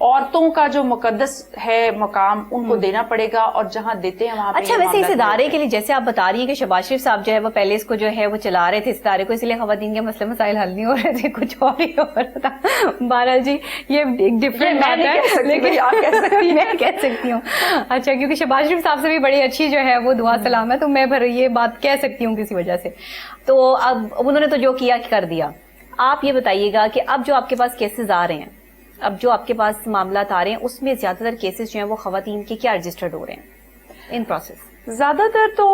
عورتوں کا جو مقدس ہے مقام ان کو دینا پڑے گا، اور جہاں دیتے ہیں وہاں پہ اچھا ویسے اس ادارے کے لیے جیسے آپ بتا رہی ہیں کہ شہباز شریف صاحب جو ہے وہ پہلے اس کو جو ہے وہ چلا رہے تھے اس ادارے کو، اس لیے خواتین کے مسئلے مسائل حل نہیں ہو رہے تھے، کچھ اور ہی ہو رہا تھا. بہرحال جی یہ ایک ڈفرینٹ بات ہے، لیکن آپ کہہ سکتی میں کہہ سکتی ہوں. اچھا کیونکہ شہباز شریف صاحب سے بھی بڑی اچھی جو ہے وہ دعا سلام ہے، تو میں پھر یہ بات کہہ سکتی ہوں کسی وجہ سے. تو اب انہوں نے تو جو کیا کر دیا. آپ یہ بتائیے گا کہ اب جو آپ کے پاس کیسز آ رہے ہیں، اب جو آپ کے پاس معاملات آ رہے ہیں، اس میں زیادہ تر کیسز جو ہیں وہ خواتین کے کیا رجسٹرڈ ہو رہے ہیں ان پروسیس؟ زیادہ تر تو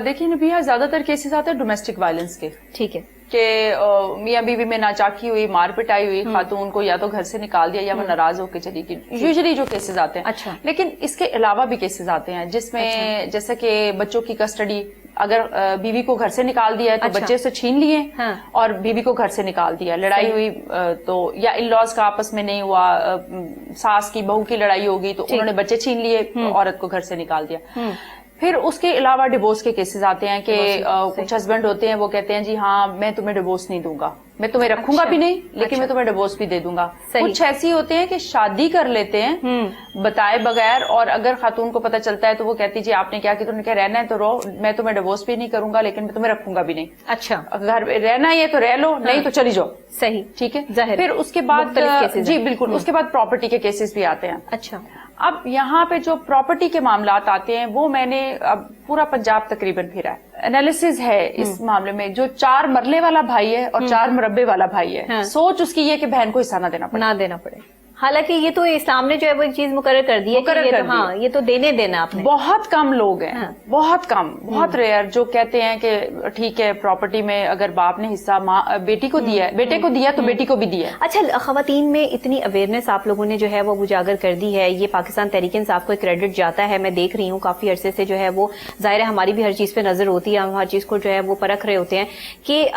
دیکھیے نبیہ، زیادہ تر کیسز آتے ہیں ڈومیسٹک وائلنس کے. ٹھیک ہے. کہ میاں بیوی میں ناچاکی ہوئی، مار پٹائی ہوئی، خاتون کو یا تو گھر سے نکال دیا یا وہ ناراض ہو کے چلی گئی. یوزلی جو کیسز آتے ہیں. اچھا. لیکن اس کے علاوہ بھی کیسز آتے ہیں جس میں جیسے کہ بچوں کی کسٹڈی، اگر بیوی کو گھر سے نکال دیا ہے تو بچے سے چھین لیے اور بیوی کو گھر سے نکال دیا. لڑائی ہوئی تو یا ان لاز کا آپس میں نہیں ہوا، ساس کی بہو کی لڑائی ہوگی تو انہوں نے بچے چھین لیے، عورت کو گھر سے نکال دیا. پھر اس کے علاوہ ڈیورس کے کیسز آتے ہیں کہ کچھ ہسبینڈ ہوتے ہیں وہ کہتے ہیں جی ہاں میں تمہیں ڈیورس نہیں دوں گا، میں تمہیں رکھوں گا بھی نہیں لیکن میں تمہیں ڈیورس بھی دے دوں گا. کچھ ایسی ہوتے ہیں کہ شادی کر لیتے ہیں بتائے بغیر، اور اگر خاتون کو پتہ چلتا ہے تو وہ کہتی جی آپ نے کیا کہ تم نے کیا رہنا ہے تو رہو، میں تمہیں ڈیورس بھی نہیں کروں گا لیکن میں تمہیں رکھوں گا بھی نہیں. اچھا. اگر رہنا ہی ہے تو رہ لو، نہیں تو چلی جاؤ. صحیح. ٹھیک ہے. پھر اس کے بعد جی بالکل اس کے بعد پراپرٹی کے کیسز بھی آتے ہیں. اچھا. اب یہاں پہ جو پراپرٹی کے معاملات آتے ہیں وہ میں نے اب پورا پنجاب تقریباً پھرا ہے. انالیسز ہے اس معاملے میں. جو 4 مرلے والا بھائی ہے اور 4 مربے والا بھائی ہے، سوچ اس کی یہ کہ بہن کو حصہ نہ دینا پڑے. حالانکہ یہ تو اسلام نے جو ہے وہ ایک چیز مقرر کر دی ہے، ہاں یہ تو دینے دینا آپ نے. بہت کم لوگ ہیں، بہت کم، بہت ریئر جو کہتے ہیں کہ ٹھیک ہے پراپرٹی میں اگر باپ نے حصہ بیٹی کو دیا ہے، بیٹے کو دیا تو بیٹی کو بھی دیا. اچھا خواتین میں اتنی اویئرنیس آپ لوگوں نے جو ہے وہ اجاگر کر دی ہے، یہ پاکستان تحریک انصاف کو کریڈٹ جاتا ہے. میں دیکھ رہی ہوں کافی عرصے سے جو ہے وہ ظاہر ہے ہماری بھی ہر چیز پہ نظر ہوتی ہے، ہم ہر چیز کو جو ہے وہ پرکھ رہے ہوتے ہیں کہ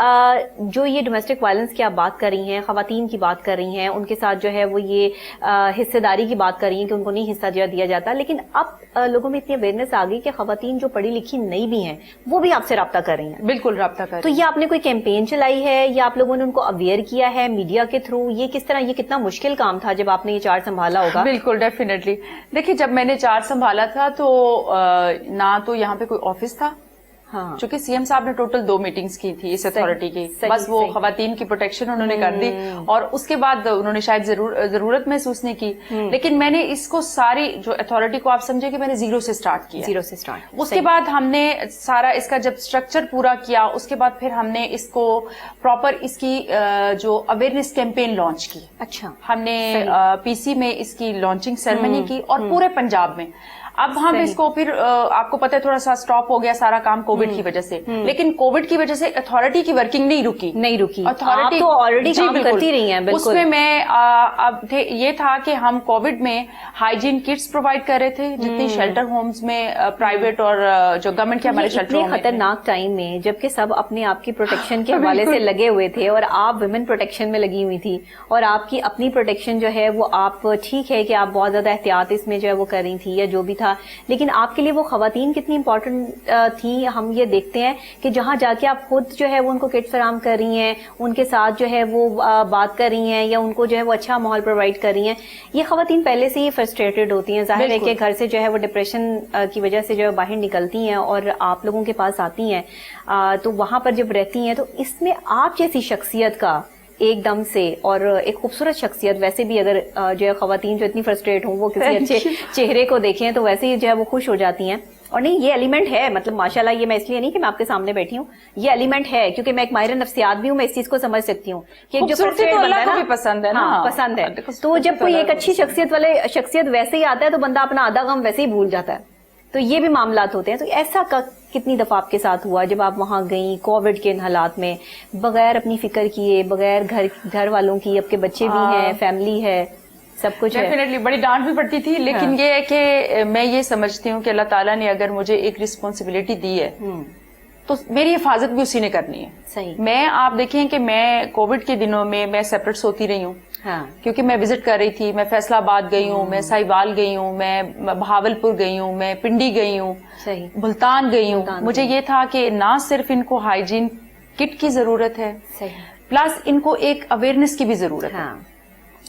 جو یہ ڈومیسٹک وائلنس کی آپ بات کر رہی ہیں، خواتین کی بات کر رہی ہیں، ان کے ساتھ جو ہے وہ یہ حصہ داری کی بات کر رہی ہیں کہ ان کو نہیں حصہ دیا جاتا. لیکن اب لوگوں میں اتنی اویئرنیس آ گئی کہ خواتین جو پڑھی لکھی نہیں بھی ہیں وہ بھی آپ سے رابطہ کر رہی ہیں. بالکل رابطہ کر رہی ہیں. تو یہ آپ نے کوئی کیمپین چلائی ہے یا آپ لوگوں نے ان کو اویئر کیا ہے میڈیا کے تھرو؟ یہ کس طرح، یہ کتنا مشکل کام تھا جب آپ نے یہ چارج سنبھالا ہوگا؟ بالکل ڈیفینیٹلی. دیکھیے جب میں نے چارج سنبھالا تھا تو نہ تو یہاں پہ کوئی آفس تھا، چونکہ سی ایم صاحب نے ٹوٹل 2 میٹنگز کی تھی اس اتھارٹی کی، بس وہ خواتین کی پروٹیکشن انہوں نے کر دی اور اس کے بعد انہوں نے شاید ضرورت محسوس نہیں کی. لیکن میں نے اس کو ساری جو اتھارٹی کو آپ سمجھے کہ میں نے زیرو سے سٹارٹ کیا. اس کے بعد ہم نے سارا اس کا جب اسٹرکچر پورا کیا، اس کے بعد پھر ہم نے اس کو پراپر اس کی جو اویئرنیس کیمپین لانچ کی. اچھا. ہم نے پی سی میں اس کی لانچنگ سیریمنی کی اور پورے پنجاب میں. اب ہم اس کو پھر آپ کو پتہ ہے تھوڑا سا سٹاپ ہو گیا سارا کام کووڈ کی وجہ سے، لیکن کووڈ کی وجہ سے اتھارٹی کی ورکنگ نہیں رکی. اتھارٹی تو آلریڈی کام کرتی رہی ہیں. اس میں میں اب یہ تھا کہ ہم کووڈ میں ہائیجین کٹس پرووائڈ کر رہے تھے جتنی شیلٹر ہومز میں پرائیویٹ اور جو گورنمنٹ کے ہمارے شیلٹر ہوم. خطرناک ٹائم میں جبکہ سب اپنے آپ کی پروٹیکشن کے حوالے سے لگے ہوئے تھے اور آپ ویمن پروٹیکشن میں لگی ہوئی تھی اور آپ کی اپنی پروٹیکشن جو ہے وہ آپ ٹھیک ہے کہ آپ بہت زیادہ احتیاط اس میں جو ہے وہ کر رہی تھی یا جو بھی تھا، لیکن آپ کے لیے وہ خواتین کتنی امپورٹنٹ تھی. ہم یہ دیکھتے ہیں کہ جہاں جا کے آپ خود جو ہے وہ ان کو کٹ فراہم کر رہی ہیں، ان کے ساتھ جو ہے وہ بات کر رہی ہیں یا ان کو جو ہے وہ اچھا ماحول پرووائڈ کر رہی ہیں. یہ خواتین پہلے سے ہی فرسٹریٹڈ ہوتی ہیں، ظاہر ہے کہ گھر سے جو ہے وہ ڈپریشن کی وجہ سے جو ہے باہر نکلتی ہیں اور آپ لوگوں کے پاس آتی ہیں تو وہاں پر جب رہتی ہیں تو اس میں آپ جیسی شخصیت کا ایک دم سے اور ایک خوبصورت شخصیت، ویسے بھی اگر جو ہے خواتین جو اتنی فرسٹریٹ ہوں وہ کسی اچھے چہرے کو دیکھیں تو ویسے ہی جو ہے وہ خوش ہو جاتی ہیں. اور نہیں یہ ایلیمنٹ ہے، مطلب ماشاءاللہ، یہ میں اس لیے نہیں کہ میں آپ کے سامنے بیٹھی ہوں، یہ ایلیمنٹ ہے کیونکہ میں ایک ماہر نفسیات بھی ہوں، میں اس چیز کو سمجھ سکتی ہوں کہ جو پسند ہے تو جب کوئی ایک اچھی شخصیت ویسے ہی آتا ہے تو بندہ اپنا آدھا غم ویسے ہی بھول جاتا ہے. تو یہ بھی معاملات ہوتے ہیں. تو ایسا کتنی دفعہ آپ کے ساتھ ہوا جب آپ وہاں گئیں کووڈ کے ان حالات میں، بغیر اپنی فکر کیے، بغیر گھر والوں کی، آپ کے بچے بھی ہیں، فیملی ہے، سب کچھ ہے؟ ڈیفینیٹلی بڑی ڈانٹ بھی پڑتی تھی، لیکن یہ ہے کہ میں یہ سمجھتی ہوں کہ اللہ تعالیٰ نے اگر مجھے ایک رسپانسبلٹی دی ہے تو میری حفاظت بھی اسی نے کرنی ہے. صحیح. میں آپ دیکھیں کہ میں کووڈ کے دنوں میں سیپریٹ سوتی رہی ہوں کیونکہ میں وزٹ کر رہی تھی. میں فیصل آباد گئی ہوں، میں ساہیوال گئی ہوں، میں بہاولپور گئی ہوں، میں پنڈی گئی ہوں، ملتان گئی ہوں. مجھے یہ تھا کہ نہ صرف ان کو ہائیجین کٹ کی ضرورت ہے، پلس ان کو ایک اویئرنیس کی بھی ضرورت ہے.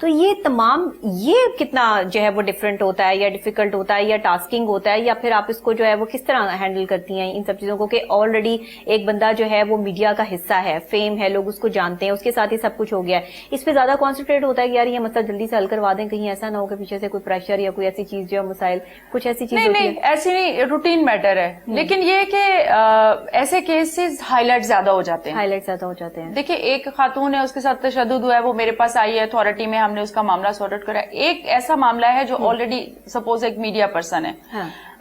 تو یہ تمام یہ کتنا جو ہے وہ ڈفرینٹ ہوتا ہے یا ڈیفیکلٹ ہوتا ہے یا ٹاسکنگ ہوتا ہے, یا پھر آپ اس کو جو ہے وہ کس طرح ہینڈل کرتی ہیں ان سب چیزوں کو کہ آلریڈی ایک بندہ جو ہے وہ میڈیا کا حصہ ہے, فیم ہے, لوگ اس کو جانتے ہیں, اس کے ساتھ ہی سب کچھ ہو گیا ہے, اس پہ زیادہ کانسنٹریٹ ہوتا ہے کہ یار یہ مسئلہ جلدی سے حل کروا دیں, کہیں ایسا نہ ہو کہ پیچھے سے کوئی پریشر یا کوئی ایسی چیز جو ہے مسائل کچھ ایسی چیز ہوتی ہے؟ نہیں ایسی نہیں, روٹین میٹر ہے, لیکن یہ کہ ایسے کیسز ہائی لائٹ زیادہ ہو جاتے ہیں. ہائی لائٹ زیادہ ہو جاتے ہیں. دیکھیے ایک خاتون ہے, اس کے ساتھ تشدد ہوا ہے, وہ میرے پاس آئی ہے اتھارٹی میں, ہم نے اس کا معاملہ سارٹ آؤٹ کرا. ایک ایسا معاملہ ہے جو آلریڈی سپوز ایک میڈیا پرسن ہے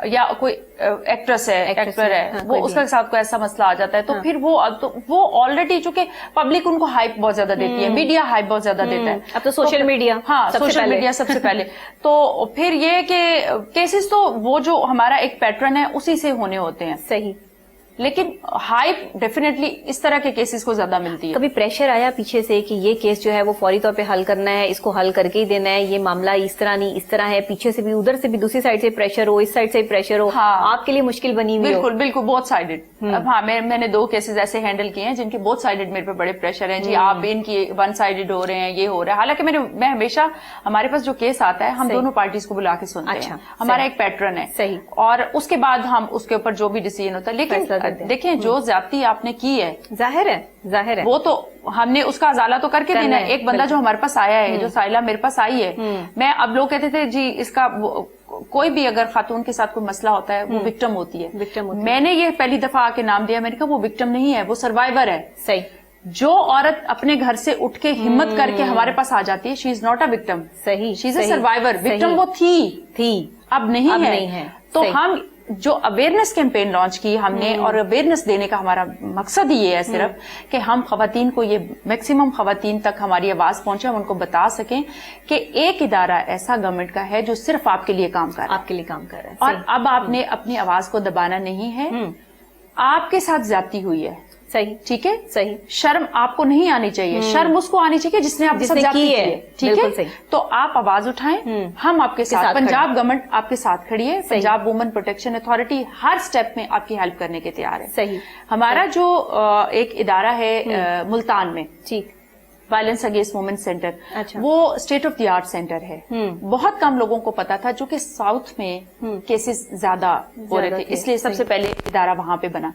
یا کوئی ایکٹریس ہے, ایکٹر ہے, وہ اس کے ساتھ کوئی ایسا مسئلہ آ جاتا ہے, تو پھر وہ آلریڈی چونکہ پبلک ان کو ہائپ بہت زیادہ دیتی ہے, میڈیا ہائپ بہت زیادہ دیتا ہے. اب تو سوشل میڈیا, ہاں سوشل میڈیا سب سے پہلے. تو پھر یہ کہ کیسز تو وہ جو ہمارا ایک پیٹرن ہے اسی سے ہونے ہوتے ہیں. صحیح. لیکن ہائپ ڈیفینیٹلی اس طرح کے کیسز کو زیادہ ملتی ہے. کبھی پریشر آیا پیچھے سے کہ یہ کیس جو ہے وہ فوری طور پہ حل کرنا ہے, اس کو حل کر کے ہی دینا ہے, یہ معاملہ اس طرح نہیں اس طرح ہے, پیچھے سے بھی ادھر سے بھی دوسری سائڈ سے پریشر ہو, اس سائڈ سے پریشر ہو, آپ کے لیے مشکل بنی ہوئی ہو؟ بالکل بالکل, بہت سائیڈڈ. اب ہاں میں نے 2 کیسز ایسے ہینڈل کیے ہیں جن کے بہت سائیڈڈ میرے پہ بڑے پریشر ہیں. جی آپ ان کی 1 سائیڈڈ ہو رہے ہیں, یہ ہو رہا ہے. حالانکہ میں ہمیشہ ہمارے پاس جو کیس آتا ہے ہم دونوں پارٹیز کو بلا کے سنتے ہیں, ہمارا ایک پیٹرن ہے. صحیح. اور اس کے بعد ہم اس کے اوپر جو بھی ڈیسیژن ہوتا ہے. لیکن دیکھیں جو زیادتی آپ نے کی ہے, ظاہر ہے وہ تو ہم نے اس کا ازالہ تو کر کے دینا ہے. ایک بندہ جو ہمارے پاس آیا ہے, جو سائلہ میرے پاس آئی ہے, میں اب لوگ کہتے تھے جی اس کا کوئی بھی اگر خاتون کے ساتھ کوئی مسئلہ ہوتا ہے وہ وکٹم ہوتی ہے. میں نے یہ پہلی دفعہ آ کے نام دیا, میں نے کہا وہ وکٹم نہیں ہے, وہ سروائیور ہے. صحیح. جو عورت اپنے گھر سے اٹھ کے ہمت کر کے ہمارے پاس آ جاتی ہے, شی از ناٹ اے وکٹم. صحیح. شی از اے سروائیور. وکٹم وہ تھی, اب نہیں ہے. تو ہم جو اویئرنیس کیمپین لانچ کی ہم نے, اور اویئرنیس دینے کا ہمارا مقصد یہ ہے صرف کہ ہم خواتین کو, یہ میکسیمم خواتین تک ہماری آواز پہنچے, ہم ان کو بتا سکیں کہ ایک ادارہ ایسا گورنمنٹ کا ہے جو صرف آپ کے لیے کام کر رہا ہے, آپ کے لیے کام کر رہا ہے. اور اب آپ نے اپنی آواز کو دبانا نہیں ہے. آپ کے ساتھ زیادتی ہوئی ہے, صحیح, ٹھیک ہے, صحیح. شرم آپ کو نہیں آنی چاہیے, شرم اس کو آنی چاہیے جس نے آپ کے ساتھ زیادتی کی ہے, ٹھیک ہے. تو آپ آواز اٹھائیں, ہم آپ کے ساتھ, پنجاب گورنمنٹ آپ کے ساتھ کھڑی ہے, پنجاب وومن پروٹیکشن اتھارٹی ہر سٹیپ میں آپ کی ہیلپ کرنے کے تیار ہے. صحیح. ہمارا جو ایک ادارہ ہے ملتان میں, ٹھیک, وائلنس اگینسٹ وومن سینٹر, وہ state of the art centre ہے. بہت کم لوگوں کو پتا تھا, جو کہ ساؤتھ میں کیسز زیادہ ہو رہے تھے, اس لیے سب سے پہلے ادارہ وہاں پہ بنا.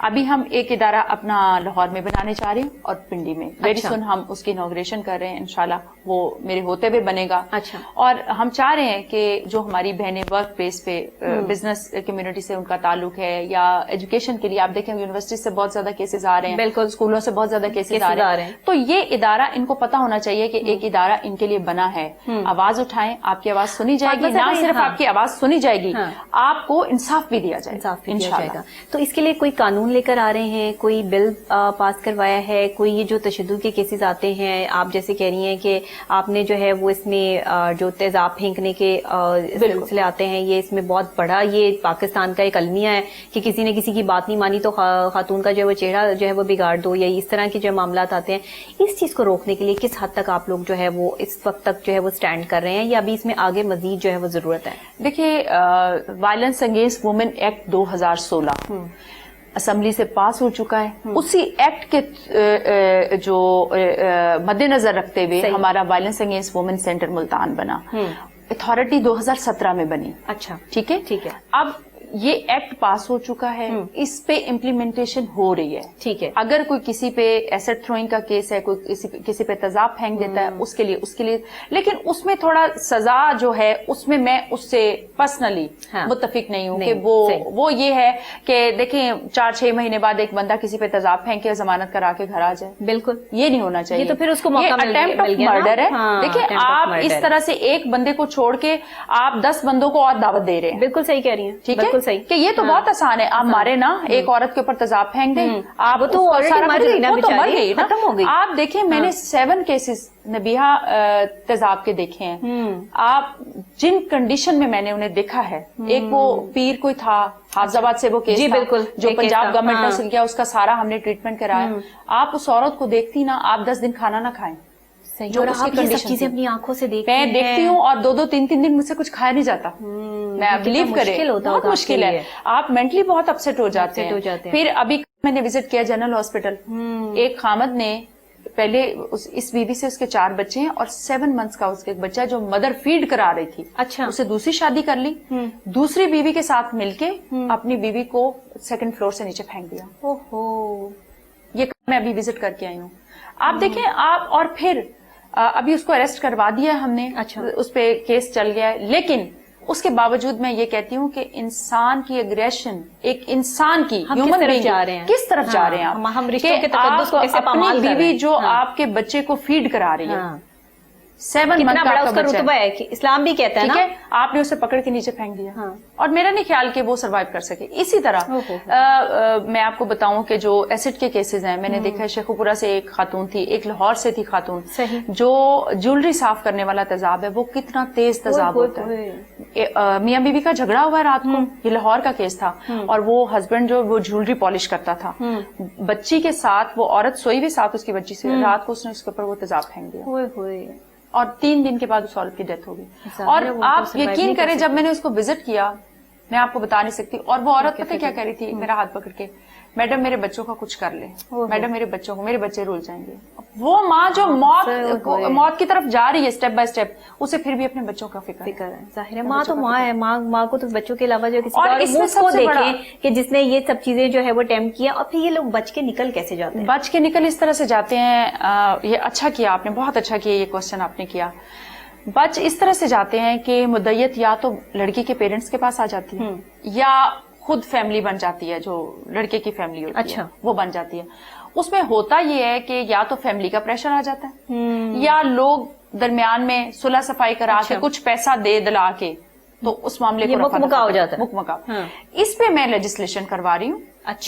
ابھی ہم ایک ادارہ اپنا لاہور میں بنانے چاہ رہے ہیں اور پنڈی میں. ویری سون ہم اس کی انوگریشن کر رہے ہیں, انشاءاللہ وہ میرے ہوتے ہوئے بنے گا. اور ہم چاہ رہے ہیں کہ جو ہماری بہنیں ورک پلیس پہ بزنس کمیونٹی سے ان کا تعلق ہے, یا ایجوکیشن کے لیے آپ دیکھیں یونیورسٹی سے بہت زیادہ کیسز آ رہے ہیں, بالکل اسکولوں سے بہت زیادہ کیسز آ رہے ہیں. تو یہ ادارہ ان کو پتا ہونا چاہیے کہ ایک ادارہ ان کے لیے بنا ہے. آواز اٹھائیں, آپ کی آواز سنی جائے گی, نہ صرف آپ کی آواز سنی جائے گی, آپ کو انصاف بھی دیا جائے گا. تو اس کے لیے کوئی قانون لے کر آ رہے ہیں, کوئی بل پاس کروایا ہے, کوئی یہ جو تشدد کے کیسز آتے ہیں, آپ جیسے کہہ رہی ہیں کہ آپ نے جو ہے وہ اس میں جو تیزاب پھینکنے کے سلسلے آتے ہیں, یہ اس میں بہت بڑا یہ پاکستان کا ایک المیہ ہے کہ کسی نے کسی کی بات نہیں مانی تو خاتون کا جو ہے وہ چہرہ جو ہے وہ بگاڑ دو, یا اس طرح کے جو معاملات آتے ہیں. اس چیز کو روکنے کے لیے کس حد تک آپ لوگ جو ہے وہ اس وقت تک جو ہے وہ سٹینڈ کر رہے ہیں, یا ابھی اس میں آگے مزید جو ہے وہ ضرورت ہے؟ دیکھیے violence against women act 2016 assembly سے پاس ہو چکا ہے. اسی ایکٹ کے جو مد نظر رکھتے ہوئے ہمارا violence against women centre Multan بنا. اتھارٹی 2017 میں بنی. اچھا, ٹھیک ہے. اب یہ ایکٹ پاس ہو چکا ہے, اس پہ امپلیمنٹیشن ہو رہی ہے. ٹھیک ہے. اگر کوئی کسی پہ ایسڈ تھروئنگ کا کیس ہے, کوئی کسی پہ تیزاب پھینک دیتا ہے, اس کے لیے لیکن اس میں تھوڑا سزا جو ہے اس میں اس سے پرسنلی متفق نہیں ہوں کہ وہ یہ ہے کہ دیکھیں 4-6 مہینے بعد ایک بندہ کسی پہ تیزاب پھینک کے ضمانت کرا کے گھر آ جائے. بالکل یہ نہیں ہونا چاہیے. تو پھر اس کو موقع مل گیا, مرڈر ہے. دیکھیں آپ اس طرح سے ایک بندے کو چھوڑ کے آپ 10 بندوں کو اور دعوت دے رہے ہیں. بالکل صحیح کہہ رہی ہیں. ٹھیک ہے کہ یہ تو بہت آسان ہے. آپ مارے نا, ایک عورت کے اوپر تیزاب پھینک دیں, آپ تو مر گئی نا, ختم ہو گئی. آپ دیکھیں میں نے 7 کیسز نبیہا تیزاب کے دیکھے ہیں. آپ جن کنڈیشن میں نے انہیں دیکھا ہے, ایک وہ پیر کوئی تھا حافظ آباد سے, وہ کیس بالکل جو پنجاب گورنمنٹ نے حاصل کیا, اس کا سارا ہم نے ٹریٹمنٹ کرایا. آپ اس عورت کو دیکھتی نا, آپ 10 دن کھانا نہ کھائیں. جو چیزیں اپنی آنکھوں سے میں دیکھتی ہوں, اور 2-3 دن مجھ سے کچھ کھایا نہیں جاتا. میں بلیو کرے بہت مشکل ہے. آپ مینٹلی بہت اپسیٹ ہو جاتے ہیں. پھر ابھی میں نے وزٹ کیا جنرل ہاسپٹل, ایک خامد نے پہلے اس بیوی سے اس کے 4 بچے ہیں اور 7 months کا اس کا ایک بچہ جو مدر فیڈ کرا رہی تھی. اچھا. اسے دوسری شادی کر لی, دوسری بیوی کے ساتھ مل کے اپنی بیوی کو 2nd فلور سے نیچے پھینک دیا. یہ میں ابھی وزٹ کر کے آئی ہوں. آپ دیکھیں آپ, اور پھر ابھی اس کو اریسٹ کروا دیا ہم نے. اچھا. اس پہ کیس چل گیا ہے, لیکن اس کے باوجود میں یہ کہتی ہوں کہ انسان کی اگریشن, ایک انسان کی ہیومن بینگ کس طرف جا رہے ہیں آپ, ہم رشتوں کے تقدس کو کیسے پامال کر رہے ہیں. بیوی جو آپ کے بچے کو فیڈ کرا رہی ہے, 7 month بڑا اس کا رتبہ ہے کہ اسلام بھی کہتا ہے نا, آپ نے اسے پکڑ کے نیچے پھینک دیا. اور میرا نہیں خیال کہ وہ سروائیو کر سکے. اسی طرح میں آپ کو بتاؤں کہ جو ایسڈ کے کیسز ہیں, میں نے دیکھا ہے شیخو پورہ سے ایک خاتون تھی, ایک لاہور سے تھی خاتون, جو جیولری صاف کرنے والا تیزاب ہے وہ کتنا تیز تیزاب ہوتا ہے. میاں بیوی کا جھگڑا ہوا ہے رات کو, یہ لاہور کا کیس تھا, اور وہ ہسبینڈ جو وہ جیولری پالش کرتا تھا, بچی کے ساتھ وہ عورت سوئی ہوئی ساتھ اس کی بچی سے, رات کو اس نے اس کے اوپر وہ تیزاب پھینک دیا, اور 3 دن کے بعد اس عورت کی ڈیتھ ہو گئی. اور آپ یقین کریں جب میں نے اس کو وزٹ کیا, میں آپ کو بتا نہیں سکتی, اور وہ عورت پتہ کیا کہہ رہی تھی میرا ہاتھ پکڑ کے, میڈم میرے بچوں کا کچھ کر لیں, میڈم میرے بچوں کو, میرے بچے رول جائیں گے. وہ ماں جو موت کی طرف جا رہی ہے اسٹیپ بائی اسٹیپ, اسے پھر بھی اپنے بچوں کا فکر ہے. ظاہر ہے ماں تو ماں ہے, ماں کو تو بچوں کے علاوہ جو کسی اور اس کو دیکھیں کہ جس نے یہ سب چیزیں جو ہے وہ اٹیمپٹ کیا, اور پھر یہ لوگ بچ کے نکل کیسے جاتے ہیں. بچ کے نکل اس طرح سے جاتے ہیں, یہ اچھا کیا آپ نے, بہت اچھا کیا یہ کوشچن آپ نے کیا. بچ اس طرح سے جاتے ہیں کہ مدعیت یا تو لڑکی کے پیرنٹس کے پاس آ جاتی ہے, یا خود فیملی بن جاتی ہے, جو لڑکے کی فیملی ہوتی ہے وہ بن جاتی ہے. اس میں ہوتا یہ ہے کہ یا تو فیملی کا پریشر آ جاتا ہے, یا لوگ درمیان میں صلح صفائی کرا کے کچھ پیسہ دے دلا کے تو اس معاملے کو مکمکا ہو جاتا ہے. مکمکا. اس پہ میں لیجسلیشن کروا رہی ہوں.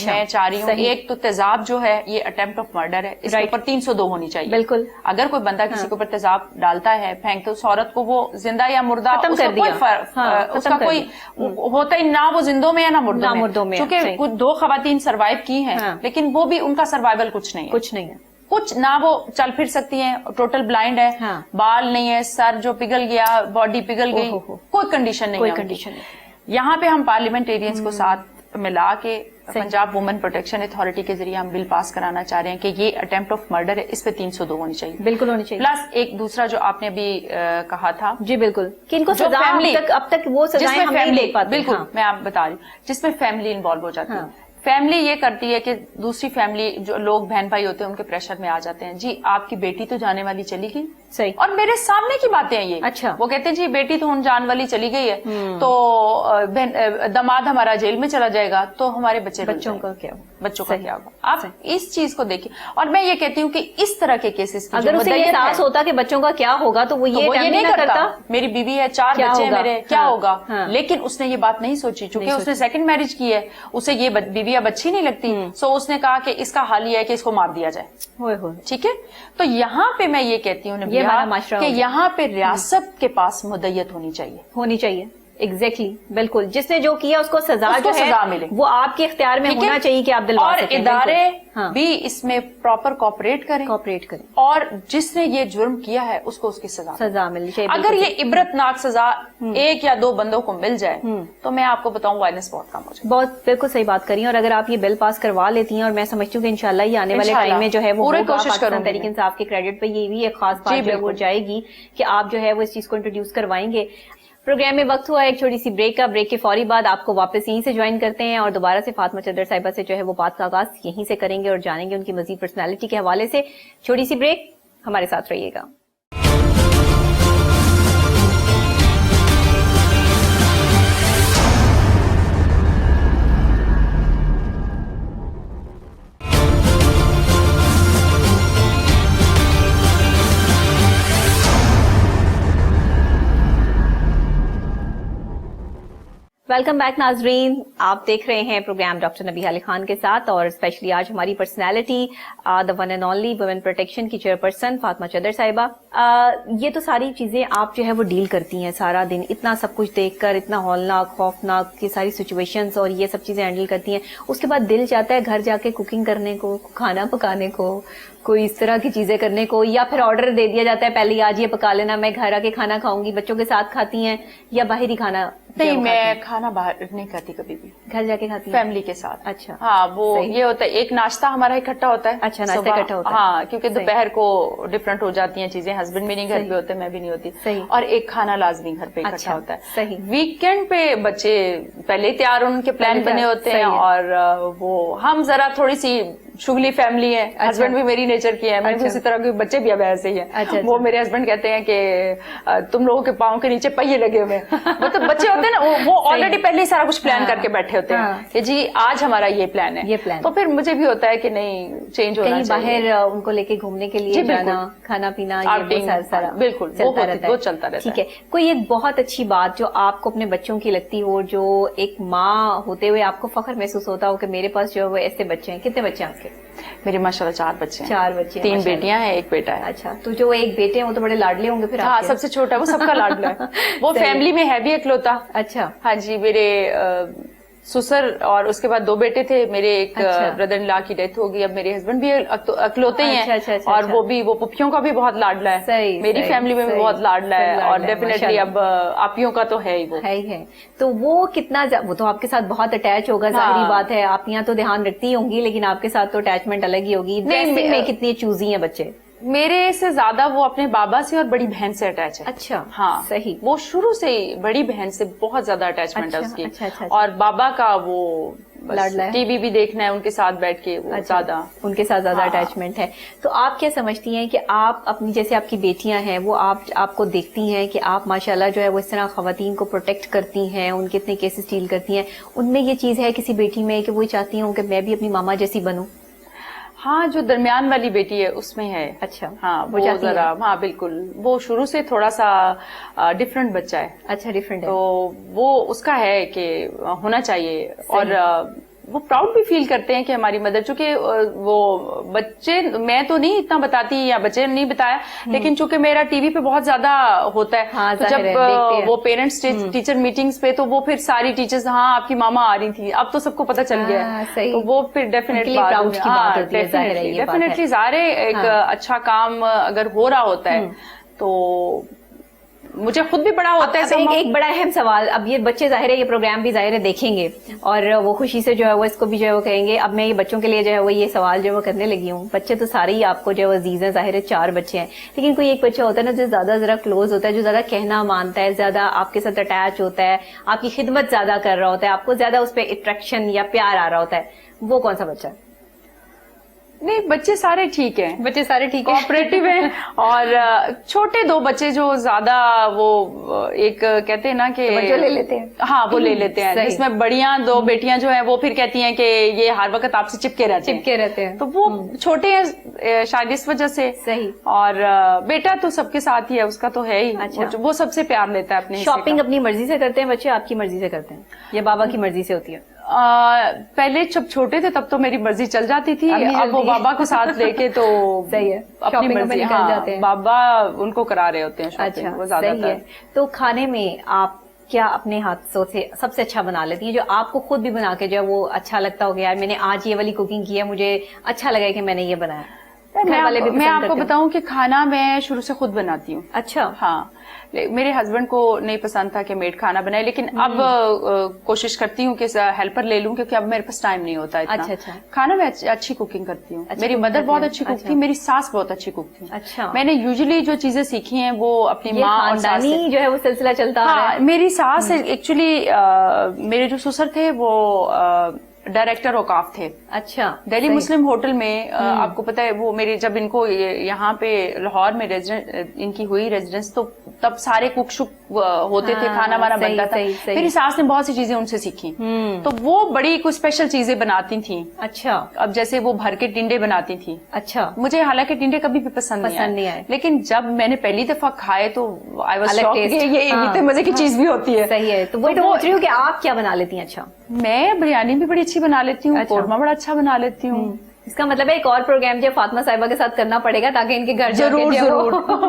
میں چاہ رہی ہوں ایک تو تیزاب جو ہے یہ اٹیمپٹ آف مرڈر ہے, اس کے اوپر 302 ہونی چاہیے. بالکل. اگر کوئی بندہ کسی کے اوپر تیزاب ڈالتا ہے, پھینکتا, اس عورت کو وہ زندہ یا مردہ اس کا کوئی ہوتا ہی نہ, وہ زندوں میں یا نہ مردوں میں. چونکہ کچھ 2 خواتین سروائیو کی ہیں, لیکن وہ بھی ان کا سروائیول کچھ نہیں ہے. کچھ نہ وہ چل پھر سکتی ہیں, ٹوٹل بلائنڈ ہے, بال نہیں ہے, سر جو پگھل گیا, باڈی پگھل گئی, کوئی کنڈیشن نہیں. یہاں پہ ہم پارلیمنٹیرینز کو ساتھ ملا کے پنجاب وومن پروٹیکشن اتھارٹی کے ذریعے ہم بل پاس کرانا چاہ رہے ہیں کہ یہ اٹیمپٹ آف مرڈر ہے, اس پہ 302 ہونی چاہیے. بالکل ہونی چاہیے. پلس ایک دوسرا جو آپ نے ابھی کہا تھا, جی بالکل, کہ ان کو سزا اب تک وہ سزائیں ہم نہیں دیکھ پاتے. بالکل میں آپ بتا رہی ہوں, جس میں فیملی انوالو ہو جاتی ہے. فیملی یہ کرتی ہے کہ دوسری فیملی جو لوگ بہن بھائی ہوتے ہیں ان کے پریشر میں آ جاتے ہیں, جی آپ کی بیٹی تو جانے والی چلی گئی. صحیح. اور میرے سامنے کی باتیں ہیں یہ. اچھا. وہ کہتے ہیں جی بیٹی تو جان والی چلی گئی ہے, تو داماد ہمارا جیل میں چلا جائے گا, تو ہمارے بچوں کا کیا ہوگا. آپ اس چیز کو دیکھیں. اور میں یہ کہتی ہوں کہ اس طرح کے کیسز اگر اسے یہ احساس ہوتا کہ بچوں کا کیا ہوگا تو وہ یہ نہیں کرتا. میری بیوی ہے, 4 بچے ہیں میرے, کیا ہوگا. لیکن اس نے یہ بات نہیں سوچی, چونکہ اس نے 2nd میرج کی ہے, اسے یہ بیوی اب اچھی نہیں لگتی, سو اس نے کہا کہ اس کا حل یہ ہے کہ اس کو مار دیا جائے. ٹھیک ہے. تو یہاں پہ میں یہ کہتی ہوں کہ یہاں پہ ریاست کے پاس مدعیت ہونی چاہیے. ایگزیکٹلی, بالکل. جس نے جو کیا اس کو سزا ملے, وہ آپ کے اختیار میں ہونا چاہیے کہ آپ دلوا سکیں. اور ادارے بھی اس میں پراپر کوآپریٹ کریں, اور جس نے یہ جرم کیا ہے اس کو اس کی سزا ملنی چاہیے. اگر یہ عبرت ناک سزا 1 یا 2 بندوں کو مل جائے تو میں آپ کو بتاؤں وائلنس بہت کم ہو جائے. بہت بالکل صحیح بات کری. اور اگر آپ یہ بل پاس کروا لیتی ہیں, اور میں سمجھتی ہوں کہ انشاءاللہ یہ آنے والے ٹائم میں جو ہے وہ پوری کوشش کروں گی, تحریک انصاف کے کریڈٹ پہ یہ بھی ایک خاص بات جو وہ جائے گی کہ آپ جو ہے وہ اس چیز کو انٹروڈیوس کروائیں گے. پروگرام میں وقت ہوا ایک چھوٹی سی بریک کا. بریک کے فوری بعد آپ کو واپس یہیں سے جوائن کرتے ہیں, اور دوبارہ سے فاطمہ چدر صاحبہ سے جو ہے وہ بات کا آغاز یہیں سے کریں گے, اور جانیں گے ان کی مزید پرسنالٹی کے حوالے سے. چھوٹی سی بریک, ہمارے ساتھ رہیے گا. ویلکم بیک ناظرین, آپ دیکھ رہے ہیں پروگرام ڈاکٹر نبیہ علی خان کے ساتھ, اور اسپیشلی آج ہماری personality the one and only women protection کی چیئرپرسن فاطمہ چدر صاحبہ. یہ تو ساری چیزیں آپ جو ہے وہ ڈیل کرتی ہیں سارا دن, اتنا سب کچھ دیکھ کر, اتنا ہولناک خوفناک یہ ساری سچویشنز اور یہ سب چیزیں ہینڈل کرتی ہیں. اس کے بعد دل چاہتا ہے گھر جا کے کوکنگ کرنے کو, کھانا پکانے کو, کوئی اس طرح کی چیزیں کرنے کو, یا پھر آرڈر دے دیا جاتا ہے پہلے آج یہ پکا لینا, میں گھر آ کے کھانا کھاؤں گی. بچوں کے ساتھ کھاتی ہیں یا باہر ہی کھانا نہیں میں کھانا باہر نہیں کھاتی کبھی بھی, گھر جا کے کھاتی ہیں فیملی کے ساتھ. اچھا ہاں وہ یہ ہوتا ہے ایک ناشتہ ہمارا اکٹھا ہوتا ہے. اچھا ناشتہ اکٹھا ہوتا ہے. ہاں کیونکہ دوپہر کو ڈفرنٹ ہو جاتی ہیں چیزیں, ہسبینڈ بھی نہیں گھر پہ ہوتے, میں بھی نہیں ہوتی, اور ایک کھانا لازمی گھر پہ اکٹھا ہوتا ہے. صحیح. ویکینڈ پہ بچے پہلے تیار ان کے پلان بنے ہوتے ہیں, اور وہ ہم ذرا تھوڑی سی شغلی فیملی ہے, ہسبینڈ بھی میری نیچر کی ہے, میں بھی اسی طرح کے, بچے بھی اب ایسے ہی ہیں. وہ میرے ہسبینڈ کہتے ہیں کہ تم لوگوں کے پاؤں کے نیچے پہیے لگے ہوئے, مطلب بچے ہوتے ہیں نا وہ آلریڈی پہلے ہی سارا کچھ پلان کر کے بیٹھے ہوتے ہیں کہ جی آج ہمارا یہ پلان ہے, تو پھر مجھے بھی ہوتا ہے کہ نہیں چینج ہونا چاہیے, باہر ان کو لے کے گھومنے کے لیے جانا, کھانا پینا, بالکل وہ چلتا رہتا ہے. ٹھیک ہے, کوئی ایک بہت اچھی بات جو آپ کو اپنے بچوں کی لگتی ہو, جو ایک ماں ہوتے ہوئے آپ کو فخر محسوس ہوتا ہو کہ میرے پاس جو ہے وہ ایسے بچے ہیں؟ کتنے بچے ہیں آپ کے؟ میرے ماشاءاللہ 4 بچے ہیں. 4 بچے, 3 بیٹیاں ہیں, 1 بیٹا ہے. اچھا, تو جو ایک بیٹے ہیں وہ تو بڑے لاڈلے ہوں گے پھر؟ ہاں سب سے چھوٹا, وہ سب کا لاڈلا ہے, وہ فیملی میں ہے بھی اکلوتا. اچھا. ہاں جی, میرے سسر اور اس کے بعد 2 بیٹے تھے, میرے ایک بردر ان لا کی ڈیتھ ہو گئی, اب میرے ہسبینڈ بھی اکلوتے ہی ہیں, اور وہ پپھیوں کا بھی بہت لاڈلا ہے, میری فیملی میں بھی بہت لاڈلا ہے, اور ڈیفینیٹلی اب آپیوں کا تو ہے ہی, وہ ہے. تو وہ کتنا, وہ تو آپ کے ساتھ بہت اٹیچ ہوگا, ظاہری بات ہے, آپ یہاں تو دھیان رکھتی ہوں گی, لیکن آپ کے ساتھ تو اٹیچمنٹ الگ ہی ہوگی. ڈریسنگ میں کتنی چوزی ہیں بچے؟ میرے سے زیادہ وہ اپنے بابا سے اور بڑی بہن سے اٹیچ ہے. اچھا, ہاں صحیح. وہ شروع سے بڑی بہن سے بہت زیادہ اٹیچمنٹ ہے اس کی, اور بابا کا وہ ٹی وی بھی دیکھنا ہے ان کے ساتھ بیٹھ کے, زیادہ ان کے ساتھ زیادہ اٹیچمنٹ ہے. تو آپ کیا سمجھتی ہیں کہ آپ اپنی, جیسے آپ کی بیٹیاں ہیں وہ آپ کو دیکھتی ہیں کہ آپ ماشاءاللہ جو ہے وہ اس طرح خواتین کو پروٹیکٹ کرتی ہیں, ان کے اتنے کیسز ڈیل کرتی ہیں, ان میں یہ چیز ہے کسی بیٹی میں کہ وہ چاہتی ہوں کہ میں بھی اپنی ماما جیسی بنوں؟ ہاں جو درمیان والی بیٹی ہے اس میں ہے. اچھا. ہاں وہ ذرا, ہاں بالکل, وہ شروع سے تھوڑا سا ڈفرنٹ بچہ ہے. اچھا, ڈفرنٹ ہے, تو وہ اس کا ہے کہ ہونا چاہیے, اور وہ پراؤڈ بھی فیل کرتے ہیں کہ ہماری مدر, چونکہ وہ بچے, میں تو نہیں اتنا بتاتی یا بچے نہیں بتایا, لیکن چونکہ میرا ٹی وی پہ بہت زیادہ ہوتا ہے, تو جب وہ پیرنٹس ٹیچر میٹنگز پہ, تو وہ پھر ساری ٹیچرز, ہاں آپ کی ماما آ رہی تھی, اب تو سب کو پتہ چل گیا ہے, تو وہ پھر ڈیفینیٹلی ظاہر ہے ایک اچھا کام اگر ہو رہا ہوتا ہے تو مجھے خود بھی بڑا ہوتا ہے. ایک بڑا اہم سوال, اب یہ بچے ظاہر ہے یہ پروگرام بھی ظاہر ہے دیکھیں گے, اور وہ خوشی سے جو ہے وہ اس کو بھی جو ہے وہ کہیں گے. اب میں یہ بچوں کے لیے جو ہے وہ یہ سوال جو ہے وہ کرنے لگی ہوں. بچے تو سارے ہی آپ کو جو ہے وہ عزیز ہیں, ظاہر ہے 4 بچے ہیں, لیکن کوئی ایک بچہ ہوتا ہے نا جو زیادہ ذرا کلوز ہوتا ہے, جو زیادہ کہنا مانتا ہے, زیادہ آپ کے ساتھ اٹیچ ہوتا ہے, آپ کی خدمت زیادہ کر رہا ہوتا ہے, آپ کو زیادہ اس پہ اٹریکشن یا پیار آ رہا ہوتا ہے, وہ کون سا بچہ ہے؟ نہیں, بچے سارے ٹھیک ہیں, بچے سارے ٹھیک ہیں, کوآپریٹو ہیں, اور چھوٹے 2 بچے جو زیادہ وہ ایک کہتے ہیں نا کہ جو لے لیتے ہیں, ہاں وہ لے لیتے ہیں, جس میں بڑیاں 2 بیٹیاں جو ہیں وہ پھر کہتی ہیں کہ یہ ہر وقت آپ سے چپکے رہتے ہیں, تو وہ چھوٹے ہیں شاید اس وجہ سے. صحیح. اور بیٹا تو سب کے ساتھ ہی ہے, اس کا تو ہے ہی, وہ سب سے پیار لیتا ہے. اپنے شاپنگ اپنی مرضی سے کرتے ہیں بچے, آپ کی مرضی سے کرتے ہیں یا بابا کی مرضی سے ہوتی ہے؟ پہلے جب چھوٹے تھے تب تو میری مرضی چل جاتی تھی, اب وہ بابا کو ساتھ لے کے تو صحیح ہے, اپنی مرضی, ہاں بابا ان کو کرا رہے ہوتے ہیں شاپنگ, وہ زیادہ تر. تو کھانے میں آپ کیا اپنے ہاتھوں سے سب سے اچھا بنا لیتی ہیں, جو آپ کو خود بھی بنا کے جو ہے وہ اچھا لگتا ہو گیا یار میں نے آج یہ والی کوکنگ کی ہے, مجھے اچھا لگا کہ میں نے یہ بنایا؟ میں آپ کو بتاؤں کہ کھانا میں شروع سے خود بناتی ہوں. اچھا. ہاں, میرے ہسبینڈ کو نہیں پسند تھا کہ میڈ کھانا بنائے, لیکن اب کوشش کرتی ہوں کہ ہیلپر لے لوں, کیونکہ اب میرے پاس ٹائم نہیں ہوتا اتنا. اچھا. کھانا میں اچھی کوکنگ کرتی ہوں. میری مدر بہت اچھی کوک تھی, میری ساس بہت اچھی کوک تھی. اچھا. میں نے یوزلی جو چیزیں سیکھی ہیں وہ اپنی ماں اور ساس سے جو ہے وہ سلسلہ چلتا ہے. ہاں, میری ساس ایکچولی میرے جو سسر تھے وہ ڈائریکٹر اوقاف تھے. اچھا. دہلی مسلم ہوٹل میں, آپ کو پتا ہے وہ میرے جب ان کو یہاں پہ لاہور میں ان کی ہوئی ریزیڈنس, تو تب سارے کوک شک ہوتے تھے, کھانا وانا بنتا تھا. میری ساس نے بہت سی چیزیں ان سے سیکھی, تو وہ بڑی کوئی اسپیشل چیزیں بناتی تھیں. اچھا. اب جیسے وہ بھر کے ٹنڈے بناتی تھی. اچھا. مجھے حالانکہ ٹنڈے کبھی بھی پسند نہیں آئے, لیکن جب میں نے پہلی دفعہ کھائے تو آئی واز شاکڈ کہ یہ اتنے مزے کی چیز بھی ہوتی ہے. صحیح ہے. تو وہی تو پوچھ رہی ہوں کہ آپ کیا بنا لیتی ہیں؟ اچھا. میں بریانی بھی بڑی اچھی بنا لیتی ہوں, قورمہ بڑا اچھا بنا لیتی ہوں, اس کا مطلب ہے ایک اور پروگرام جو فاطمہ صاحبہ کے ساتھ کرنا پڑے گا تاکہ ان کے گھر جا کے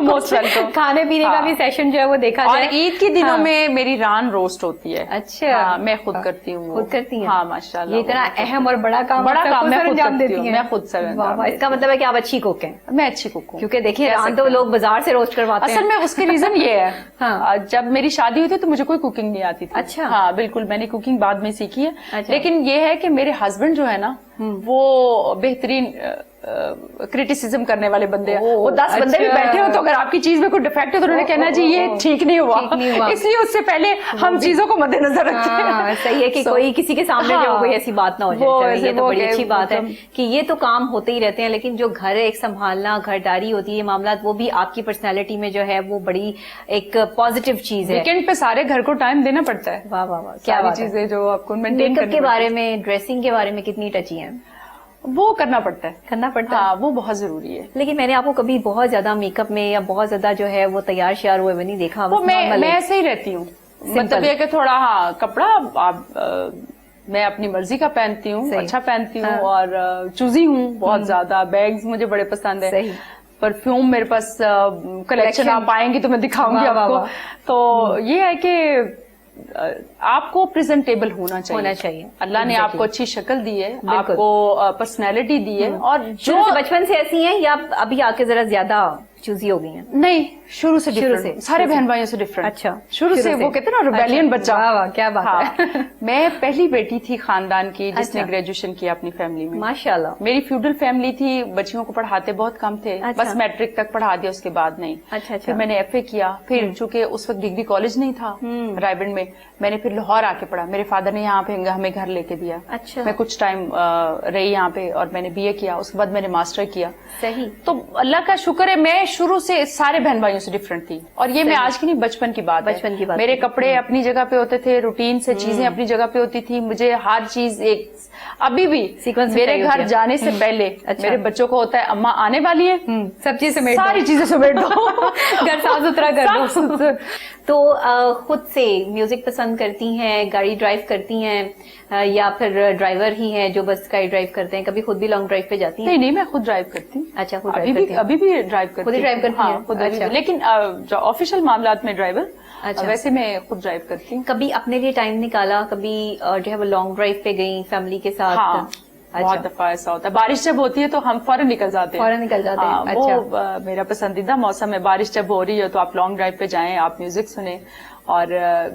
موسٹ ویلکم کھانے پینے کا بھی سیشن جو ہے وہ دیکھا جائے. اور عید کے دنوں میں میری ران روسٹ ہوتی ہے. اچھا, میں خود کرتی ہوں. خود کرتی ہیں؟ ہاں ماشاء اللہ. یہ اتنا اہم اور بڑا کام میں خود انجام کرتی دیتی ہوں. ہیں. میں خود سے. اس کا مطلب ہے کہ آپ اچھی کوک ہیں. میں اچھی کوک ہوں. کیونکہ دیکھیے ران تو لوگ بازار سے روسٹ کرواتے ہیں. اصل میں اس کے ریزن یہ ہے, جب میری شادی ہوئی تھی تو مجھے کوئی کوکنگ نہیں آتی تھی. اچھا. ہاں بالکل, میں نے کوکنگ بعد میں سیکھی ہے. لیکن یہ ہے کہ میرے ہسبینڈ جو ہے نا وہ بہترین کرٹیسزم کرنے والے بندے ہیں. وہ 10 بندے بھی بیٹھے ہو تو اگر آپ کی چیز میں کوئی ڈیفیکٹ ہے تو انہوں نے کہنا جی یہ ٹھیک نہیں ہوا, اس لیے اس سے پہلے ہم چیزوں کو مد نظر رکھتے ہیں. صحیح ہے کہ کوئی کسی کے سامنے جو کوئی ایسی بات نہ ہو جائے. یہ تو بڑی اچھی بات ہے کہ یہ تو کام ہوتے ہی رہتے ہیں, لیکن جو گھر ایک سنبھالنا, گھرداری ہوتی ہے, یہ معاملات, وہ بھی آپ کی پرسنالٹی میں جو ہے وہ بڑی ایک پازیٹیو چیز ہے. ویکینڈ پہ سارے گھر کو ٹائم دینا پڑتا ہے. واہ واہ واہ, کیا چیزیں جو آپ کو مینٹین میک اپ کے بارے میں, ڈریسنگ کے بارے میں کتنی ٹچی ہیں؟ وہ کرنا پڑتا ہے. کرنا پڑتا ہے, وہ بہت ضروری ہے. لیکن میں نے آپ کو کبھی بہت زیادہ میک اپ میں یا بہت زیادہ جو ہے وہ تیار شیار ہوئے میں نہیں دیکھا. میں ایسے ہی رہتی ہوں, مطلب یہ کہ تھوڑا کپڑا میں اپنی مرضی کا پہنتی ہوں, اچھا پہنتی ہوں, اور چوزی ہوں بہت زیادہ. بیگز مجھے بڑے پسند ہیں. پرفیوم میرے پاس کلیکشن آپ آئیں گی تو میں دکھاؤں گی آپ کو. تو یہ ہے کہ آپ کو پریزنٹیبل ہونا چاہیے. اللہ نے آپ کو اچھی شکل دی ہے, آپ کو پرسنالٹی دی ہے, اور جو بچپن سے ایسی ہیں یا ابھی آ کے ذرا زیادہ چوزی ہو گئی ہیں؟ نہیں, شروع سے سارے بہن بھائیوں سے ڈفرنٹ. اچھا, شروع سے وہ کہتے ہیں نا ریبیلین بچہ. کیا بات ہے. میں پہلی بیٹی تھی خاندان کی جس نے گریجویشن کیا اپنی فیملی میں. ماشاءاللہ. میری فیوڈل فیملی تھی, بچیوں کو پڑھاتے بہت کم تھے, بس میٹرک تک پڑھا دیا, اس کے بعد نہیں. پھر میں نے ایف اے کیا, پھر چونکہ اس وقت ڈگری کالج نہیں تھا رائے گنج میں, میں نے پھر لاہور آ کے پڑھا. میرے فادر نے یہاں پہ ہمیں گھر لے کے دیا. میں کچھ ٹائم رہی یہاں پہ, اور میں نے بی اے کیا, اس کے بعد میں نے ماسٹر کیا. صحیح. تو اللہ کا شکر ہے میں شروع سے سارے بہن بھائیوں سے ڈفرنٹ تھی. اور یہ میں آج کی نہیں, بچپن کی بات ہے. میرے کپڑے اپنی جگہ پہ ہوتے تھے, روٹین سے چیزیں اپنی جگہ پہ ہوتی تھی. مجھے ہر چیز ایک, ابھی بھی میرے گھر جانے سے پہلے میرے بچوں کو ہوتا ہے اماں آنے والی ہے, سب چیز سمیٹ, ساری چیزیں سمیٹ دو, گھر صاف ستھرا کر دو. تو خود سے میوزک پسند کرتی ہیں, گاڑی ڈرائیو کرتی ہیں, یا پھر ڈرائیور ہی ہیں جو بس گاڑی ڈرائیو کرتے ہیں؟ کبھی خود بھی لانگ ڈرائیو پہ جاتی ہیں؟ نہیں, میں خود ڈرائیو کرتی ہوں. اچھا, خود ڈرائیو کرتی ہیں. ابھی بھی ڈرائیو کرتی ہوں. خود ڈرائیو کرتی ہیں. لیکن جو آفیشیل معاملات میں ڈرائیور, ویسے میں خود ڈرائیو کرتی ہوں. کبھی اپنے لیے ٹائم نکالا, کبھی جو ہے وہ لانگ ڈرائیو پہ گئی فیملی کے ساتھ؟ بہت دفعہ ایسا ہوتا ہے, بارش جب ہوتی ہے تو ہم فوراً نکل جاتے ہیں. وہ میرا پسندیدہ موسم ہے. بارش جب ہو رہی ہے تو آپ لانگ ڈرائیو پہ جائیں, آپ میوزک سنیں, اور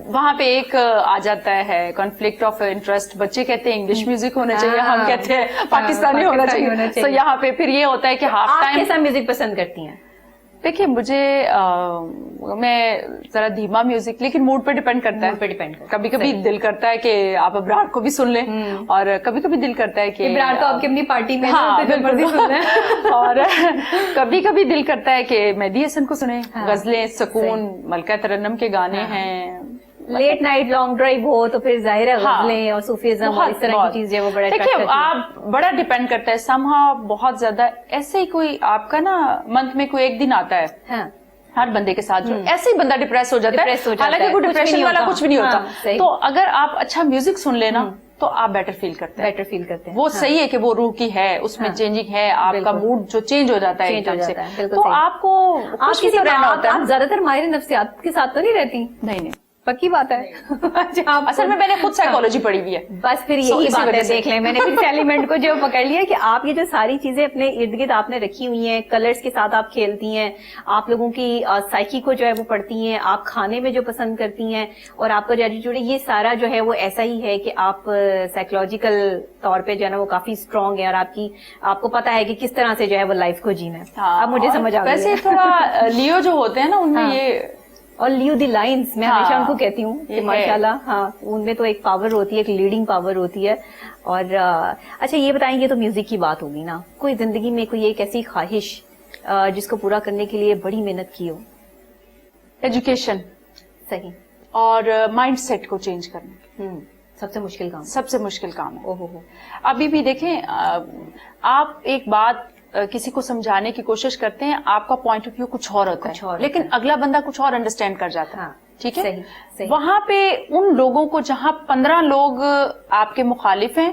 وہاں پہ ایک آ جاتا ہے کانفلکٹ آف انٹرسٹ. بچے کہتے ہیں انگلش میوزک ہونا چاہیے, ہم کہتے ہیں پاکستانی ہونا چاہیے. تو یہاں پہ پھر یہ ہوتا ہے کہ ہاف ٹائم. کیسا میوزک پسند کرتی ہیں؟ دیکھیے مجھے میں ذرا دھیما میوزک, لیکن موڈ پہ ڈیپینڈ کرتا ہے. کبھی کبھی دل کرتا ہے کہ آپ ابرار کو بھی سن لیں, اور کبھی کبھی دل کرتا ہے کہ ابرار تو آپ کی اپنی پارٹی میں, اور کبھی کبھی دل کرتا ہے کہ مہدی حسن کو سنیں. غزلیں, سکون, ملکہ ترنم کے گانے ہیں. لیٹ نائٹ لانگ ڈرائیو ہو تو پھر ظاہر ہے غزلیں اور صوفیزم اور اس طرح کی چیزیں وہ بڑا دیکھیے آپ بڑا ڈیپینڈ کرتا ہے سمہا بہت زیادہ. ایسے ہی کوئی آپ کا نا منتھ میں کوئی ایک دن آتا ہے ہر بندے کے ساتھ جو ایسے ہی بندہ ڈپریس ہو جاتا ہے, حالانکہ کوئی ڈپریشن والا کچھ بھی نہیں ہوتا. تو اگر آپ اچھا میوزک سن لینا تو آپ بیٹر فیل کرتے ہیں. وہ صحیح ہے کہ وہ روح کی ہے, اس میں چینجنگ ہے, آپ کا موڈ جو چینج ہو جاتا ہے ایک دم سے, تو آپ کو آپ زیادہ تر ماہر نفسیات کے ساتھ تو نہیں رہتی؟ نہیں, پکی بات ہے. اصل میں نے خود سائیکالوجی پڑھی ہوئی ہے. بس پھر یہی بات ہے, دیکھ لیں میں نے پھر ایلیمنٹ کو جو پکڑ لیا کہ آپ یہ جو ساری چیزیں اپنے ارد گرد آپ نے رکھی ہوئی ہیں, کلرز کے ساتھ آپ کھیلتی ہیں, آپ لوگوں کی سائیکی کو جو ہے وہ پڑھتی ہیں, آپ کھانے میں جو پسند کرتی ہیں, اور آپ کا جو ایٹیٹیوڈ ہے, یہ سارا جو ہے وہ ایسا ہی ہے کہ آپ سائیکولوجیکل طور پہ جو ہے نا وہ کافی اسٹرانگ ہے, اور آپ کو پتا ہے کہ کس طرح سے جو ہے وہ لائف کو جینا ہے. اب مجھے سمجھ آ گئی. ویسے تھوڑا لیو جو ہوتے ہیں نا ان میں یہ, اور لیو دی لائنز میں ہمیشہ ان کو کہتی ہوں کہ ماشاءاللہ ان میں تو ایک پاور ہوتی ہے, ایک لیڈنگ پاور ہوتی ہے. اور اچھا یہ بتائیں, یہ تو میوزک کی بات ہوگی نا, کوئی زندگی میں کوئی ایک ایسی خواہش جس کو پورا کرنے کے لیے بڑی محنت کی ہو؟ ایجوکیشن. صحیح. اور مائنڈ سیٹ کو چینج کرنا سب سے مشکل کام. سب سے مشکل کام ہے. ابھی بھی دیکھیں, آپ ایک بات کسی کو سمجھانے کی کوشش کرتے ہیں, آپ کا پوائنٹ آف ویو کچھ اور ہوتا ہے, لیکن اگلا بندہ کچھ اور انڈرسٹینڈ کر جاتا ہے. ٹھیک ہے. صحیح, صحیح. وہاں پہ ان لوگوں کو جہاں 15 لوگ آپ کے مخالف ہیں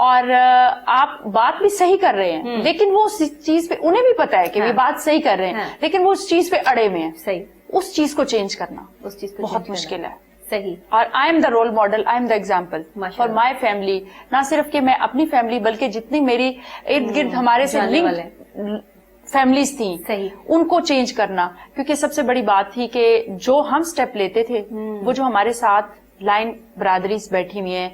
اور آپ بات بھی صحیح کر رہے ہیں, لیکن وہ اس چیز پہ انہیں بھی پتا ہے کہ وہ بات صحیح کر رہے ہیں, لیکن وہ اس چیز پہ اڑے ہوئے ہیں. صحیح. اس چیز کو چینج کرنا اس چیز کو بہت مشکل ہے. صحیح. اور I am the role model, I am the example for my family. نہ صرف کہ میں اپنی فیملی بلکہ جتنی میری ارد گرد ہمارے سے لنک فیملیز تھیں, صحیح, ان کو چینج کرنا. کیونکہ سب سے بڑی بات تھی کہ جو ہم سٹیپ لیتے تھے وہ جو ہمارے ساتھ لائن برادریز بیٹھی ہوئی ہیں,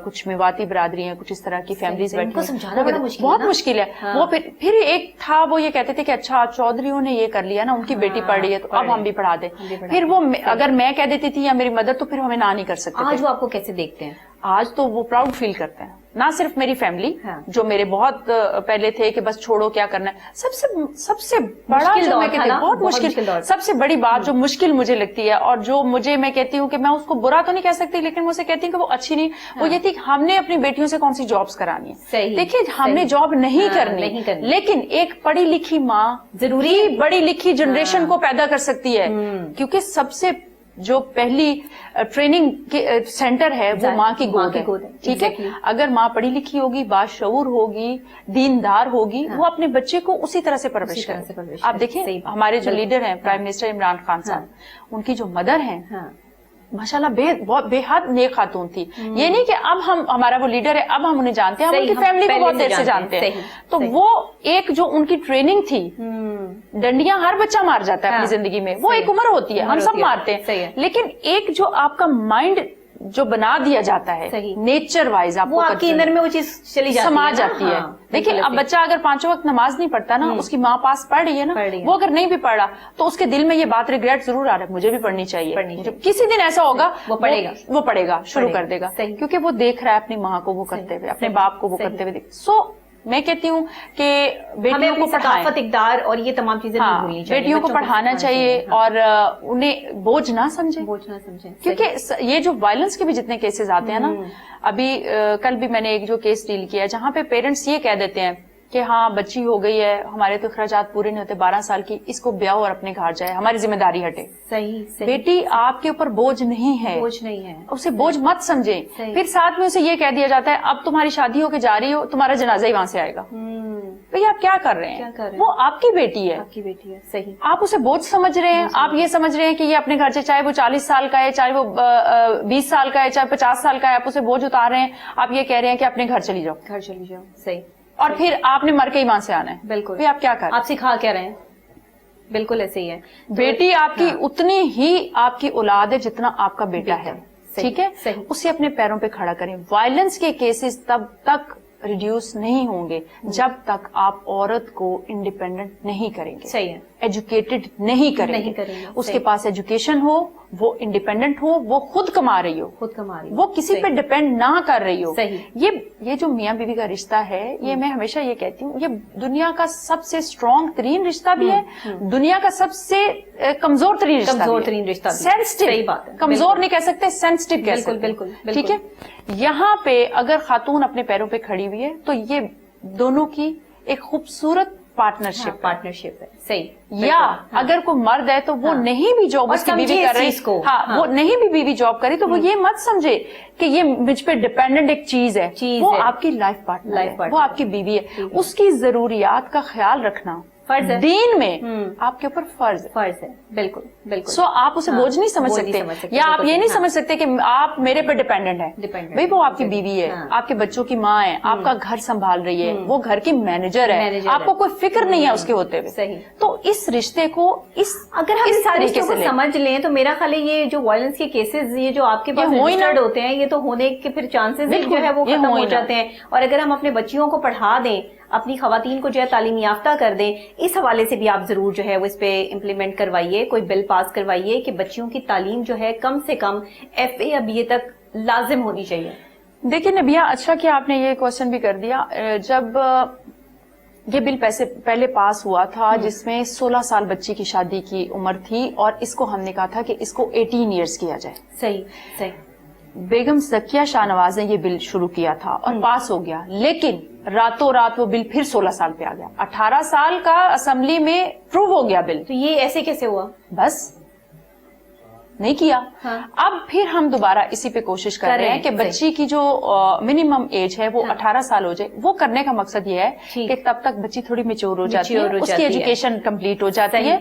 کچھ میواتی برادری ہیں, کچھ اس طرح کی فیملیز بیٹھی ہیں, بہت مشکل ہے. وہ پھر ایک تھا, وہ یہ کہتے تھے کہ اچھا چودھریوں نے یہ کر لیا نا, ان کی بیٹی پڑھ رہی ہے تو اب ہم بھی پڑھا دیں. پھر وہ اگر میں کہہ دیتی تھی یا میری مدر تو پھر ہمیں نہ نہیں کر سکتے. آج وہ آپ کو کیسے دیکھتے ہیں؟ آج تو وہ پراؤڈ فیل کرتے ہیں. نہ صرف میری فیملی جو میرے بہت پہلے تھے کہ بس چھوڑو کیا کرنا ہے, سب سے بڑا جو میں کہتی ہوں بہت مشکل, سب سے بڑی بات جو مشکل مجھے لگتی ہے اور جو مجھے میں کہتی ہوں کہ میں اس کو برا تو نہیں کہہ سکتی لیکن مجھے کہتی ہوں کہ وہ اچھی نہیں, وہ یہ تھی کہ ہم نے اپنی بیٹیوں سے کون سی جابس کرانی ہے. دیکھیے ہم نے جاب نہیں کرنی, لیکن ایک پڑھی لکھی ماں ضروری بڑی لکھی جنریشن کو پیدا کر سکتی ہے. کیونکہ سب سے جو پہلی ٹریننگ سینٹر ہے وہ ماں کی گود ہے. ٹھیک ہے, اگر ماں پڑھی لکھی ہوگی, باشعور ہوگی, دیندار ہوگی, وہ اپنے بچے کو اسی طرح سے پرورش کرے. آپ دیکھیں ہمارے جو لیڈر ہیں پرائم منسٹر عمران خان صاحب, ان کی جو مدر ہیں ماشاءاللہ بے حد نیک خاتون تھی. یہ نہیں کہ اب ہمارا وہ لیڈر ہے اب ہم انہیں جانتے ہیں, ہم ان کی فیملی کو بہت دیر سے جانتے ہیں. تو وہ ایک جو ان کی ٹریننگ تھی, ڈنڈیاں ہر بچہ مار جاتا ہے اپنی زندگی میں, وہ ایک عمر ہوتی ہے, ہم سب مارتے ہیں, لیکن ایک جو آپ کا مائنڈ جو بنا دیا جاتا ہے نیچر وائز, آپ وہ آپ کے اندر میں وہ چیز چلی جاتی ہے, سما جاتی ہے. دیکھیں اب بچہ اگر 5 وقت نماز نہیں پڑھتا نا, اس کی ماں پاس پڑھ رہی ہے نا, وہ اگر نہیں بھی پڑھا تو اس کے دل میں یہ بات ریگریٹ ضرور آ رہا ہے, مجھے بھی پڑھنی چاہیے. کسی دن ایسا ہوگا وہ پڑھے گا, شروع کر دے گا, کیونکہ وہ دیکھ رہا ہے اپنی ماں کو وہ کرتے ہوئے, اپنے باپ کو وہ کرتے ہوئے. سو میں کہتی ہوں کہ بیٹیوں کو ثقافت اقدار اور یہ تمام چیزیں نہیں بھولنی چاہیے, بیٹیوں کو پڑھانا چاہیے اور انہیں بوجھ نہ سمجھیں. کیونکہ یہ جو وائلنس کے بھی جتنے کیسز آتے ہیں نا, ابھی کل بھی میں نے ایک جو کیس ڈیل کیا جہاں پہ پیرنٹس یہ کہہ دیتے ہیں کہ ہاں بچی ہو گئی ہے, ہمارے تو اخراجات پورے نہیں ہوتے, 12 سال کی, اس کو بیاہ اور اپنے گھر جائے, ہماری ذمہ داری ہٹے. صحیح. بیٹی آپ کے اوپر بوجھ نہیں ہے, اسے بوجھ مت سمجھیں. پھر ساتھ میں اسے یہ کہہ دیا جاتا ہے اب تمہاری شادی ہو کے جا رہی ہو, تمہارا جنازہ ہی وہاں سے آئے گا. بھئی آپ کیا کر رہے ہیں, وہ آپ کی بیٹی ہے. صحیح. آپ اسے بوجھ سمجھ رہے ہیں, آپ یہ سمجھ رہے ہیں کہ یہ اپنے گھر سے, چاہے وہ 40 سال کا ہے, چاہے وہ 20 سال کا ہے, چاہے 50 سال کا ہے, آپ اسے بوجھ اتار رہے ہیں. آپ یہ کہہ رہے ہیں کہ اپنے گھر چلی جاؤ. صحیح. اور پھر آپ نے مر کے ہی وہاں سے آنا ہے. بالکل. آپ کیا کر رہے ہیں, آپ سکھا کیا رہے ہیں. بالکل ایسے ہی ہے. بیٹی آپ کی اتنی ہی آپ کی اولاد ہے جتنا آپ کا بیٹا ہے. ٹھیک ہے, اسے اپنے پیروں پہ کھڑا کریں. وائلنس کے کیسز تب تک ریڈیوس نہیں ہوں گے جب تک آپ عورت کو انڈیپینڈنٹ نہیں کریں گے. صحیح ہے. ایجوکیٹڈ نہیں کریں گے. اس کے پاس ایجوکیشن ہو, وہ انڈیپینڈنٹ ہو, وہ خود کما رہی ہو, وہ کسی پہ ڈیپینڈ نہ کر رہی ہو. یہ جو میاں بیوی کا رشتہ ہے, یہ میں ہمیشہ یہ کہتی ہوں, یہ دنیا کا سب سے اسٹرانگ ترین رشتہ بھی ہے, دنیا کا سب سے کمزور ترین رشتہ. سینسٹیو, کمزور نہیں کہہ سکتے, سینسٹیو کہہ سکتے. بالکل. ٹھیک ہے, یہاں پہ اگر خاتون اپنے پیروں پہ کھڑی ہوئی ہے تو یہ دونوں کی ایک خوبصورت پارٹنرشپ ہے. صحیح. یا اگر کوئی مرد ہے تو وہ نہیں بھی جاب اس کی بیوی کر رہی, وہ نہیں بھی بیوی جاب کری, تو وہ یہ مت سمجھے کہ یہ مجھ پہ ڈیپینڈنٹ ایک چیز ہے. وہ آپ کی لائف پارٹنر ہے, وہ آپ کی بیوی ہے. اس کی ضروریات کا خیال رکھنا فرض ہے. دین میں آپ کے اوپر فرض ہے. بالکل. سو آپ اسے بوجھ نہیں سمجھ سکتے, یا آپ یہ نہیں سمجھ سکتے کہ آپ میرے پہ ڈیپینڈنٹ ہیں. بھائی وہ آپ کی بیوی ہے, آپ کے بچوں کی ماں ہے, آپ کا گھر سنبھال رہی ہے, وہ گھر کی مینیجر ہے, آپ کو کوئی فکر نہیں ہے اس کے ہوتے ہوئے. تو اس رشتے کو اگر ہم اس طریقے سے سمجھ لیں تو میرا خیال ہے یہ جو وائلنس کے کیسز یہ جو آپ کے پاس رجسٹرڈ ہوتے ہیں, یہ تو ہونے کے پھر چانسز جو ہے وہ ختم ہو جاتے ہیں. اور اگر ہم اپنے بچیوں کو پڑھا دیں, اپنی خواتین کو جو ہے تعلیم یافتہ کر دیں, اس حوالے سے بھی آپ ضرور جو ہے وہ اس پہ امپلیمنٹ کروائیے, کوئی بل پاس کروائیے کہ بچیوں کی تعلیم جو ہے کم سے کم FA یا BA تک لازم ہونی چاہیے. دیکھیں نبیہ, اچھا کہ آپ نے یہ کوشچن بھی کر دیا. جب یہ بل پہلے پاس ہوا تھا جس میں 16 سال بچی کی شادی کی عمر تھی, اور اس کو ہم نے کہا تھا کہ اس کو 18 ایئرس کیا جائے. صحیح. بیگم ذکیہ شاہ نواز نے یہ بل شروع کیا تھا اور پاس ہو گیا, لیکن راتوں رات وہ بل پھر 16 سال پہ آ گیا. 18 سال کا اسمبلی میں پروو ہو گیا بل. تو یہ ایسے کیسے ہوا؟ بس نہیں کیا. ہاں. اب پھر ہم دوبارہ اسی پہ کوشش کر رہے ہیں کہ بچی کی جو منیمم ایج ہے وہ 18 سال ہو جائے. وہ کرنے کا مقصد یہ ہے کہ تب تک بچی تھوڑی میچور ہو جاتی ہے, اس کی ایجوکیشن کمپلیٹ ہو جاتی ہے.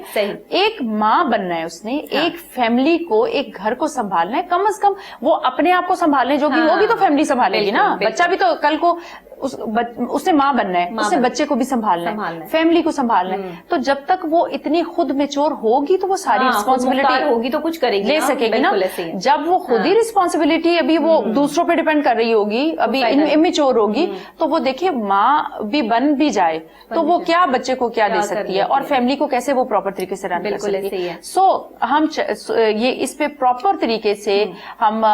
ایک ماں بننا ہے اس نے, ایک فیملی کو, ایک گھر کو سنبھالنا ہے. کم از کم وہ اپنے آپ کو سنبھالنے جو وہ بھی تو فیملی سنبھالے گی نا. بچہ بھی تو کل کو اس نے ماں بننا ہے, اس نے بچے کو بھی سنبھالنا ہے, فیملی کو سنبھالنا ہے. تو جب تک وہ اتنی خود میچور ہوگی تو وہ ساری رسپانسبلٹی ہوگی تو کچھ کرے گی, لے سکے گی نا. جب وہ خود ہی رسپانسبلٹی ابھی وہ دوسروں پہ ڈیپینڈ کر رہی ہوگی, ابھی امیچور ہوگی, تو وہ دیکھیے ماں بھی بن بھی جائے تو وہ کیا بچے کو کیا دے سکتی ہے اور فیملی کو کیسے وہ پراپر طریقے سے رن کر سکتی ہے. سو ہم یہ اس پہ پراپر طریقے سے ہم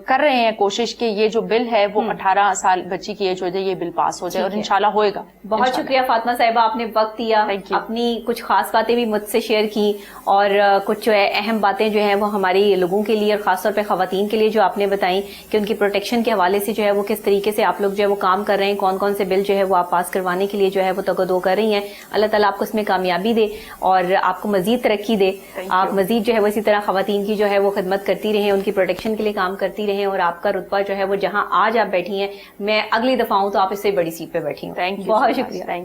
کر رہے ہیں کوشش کہ یہ جو بل ہے وہ 18 سال بچی کی ایج ہو جائے, یہ بل پاس ہو جائے اور انشاءاللہ ہوئے گا. بہت شکریہ فاطمہ صاحبہ, آپ نے وقت دیا, اپنی کچھ خاص باتیں بھی مجھ سے شیئر کی اور کچھ جو ہے اہم باتیں جو ہیں وہ ہماری لوگوں کے لیے اور خاص طور پہ خواتین کے لیے جو آپ نے بتائیں کہ ان کی پروٹیکشن کے حوالے سے جو ہے وہ کس طریقے سے آپ لوگ جو ہے وہ کام کر رہے ہیں, کون کون سے بل جو ہے وہ آپ پاس کروانے کے لیے جو ہے وہ تگدو کر رہی ہیں. اللہ تعالیٰ آپ کو اس میں کامیابی دے اور آپ کو مزید ترقی دے. آپ مزید جو ہے وہ اسی طرح خواتین کی جو ہے وہ خدمت کرتی رہیں, ان کی پروٹیکشن کے لیے کام کرتی رہیں اور آپ کا رتبہ جو ہے وہ جہاں آج آپ بیٹھی ہیں, میں اگلی دفعہ ہوں تو آپ اس سے بڑی سیٹ پہ بیٹھی ہوں. بہت شکریہ.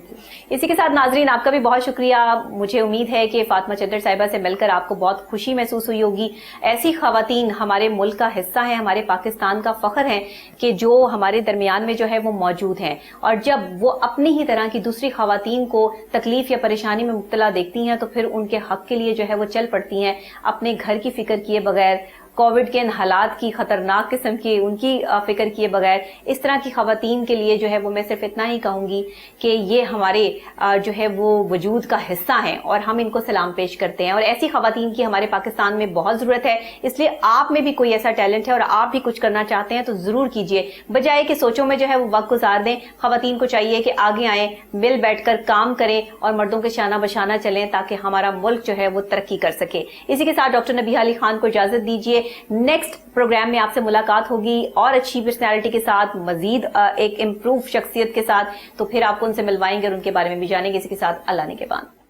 اسی کے ساتھ ناظرین آپ کا بھی بہت شکریہ. مجھے امید ہے کہ فاطمہ چدر صاحبہ سے مل کر آپ کو بہت خوشی محسوس ہوئی ہوگی. ایسی خواتین ہمارے ملک کا حصہ ہیں, ہمارے پاکستان کا فخر ہیں کہ جو ہمارے درمیان میں جو ہے وہ موجود ہیں, اور جب وہ اپنی ہی طرح کی دوسری خواتین کو تکلیف یا پریشانی میں مبتلا دیکھتی ہیں تو پھر ان کے حق کے لیے جو ہے وہ چل پڑتی ہیں, اپنے گھر کی فکر کیے بغیر, کووڈ کے ان حالات کی خطرناک قسم کی ان کی فکر کیے بغیر. اس طرح کی خواتین کے لیے جو ہے وہ میں صرف اتنا ہی کہوں گی کہ یہ ہمارے جو ہے وہ وجود کا حصہ ہیں اور ہم ان کو سلام پیش کرتے ہیں, اور ایسی خواتین کی ہمارے پاکستان میں بہت ضرورت ہے. اس لیے آپ میں بھی کوئی ایسا ٹیلنٹ ہے اور آپ بھی کچھ کرنا چاہتے ہیں تو ضرور کیجئے, بجائے کہ سوچوں میں جو ہے وہ وقت گزار دیں. خواتین کو چاہیے کہ آگے آئیں, مل بیٹھ کر کام کریں اور مردوں کے شانہ بشانہ چلیں تاکہ ہمارا ملک جو ہے وہ ترقی کر سکے. اسی کے ساتھ ڈاکٹر نبیہہ علی خان کو اجازت دیجیے. نیکسٹ پروگرام میں آپ سے ملاقات ہوگی اور اچھی پرسنالٹی کے ساتھ, مزید ایک امپروو شخصیت کے ساتھ, تو پھر آپ کو ان سے ملوائیں گے اور ان کے بارے میں بھی جانیں گے. اسی کے ساتھ اللہ نے کے بان.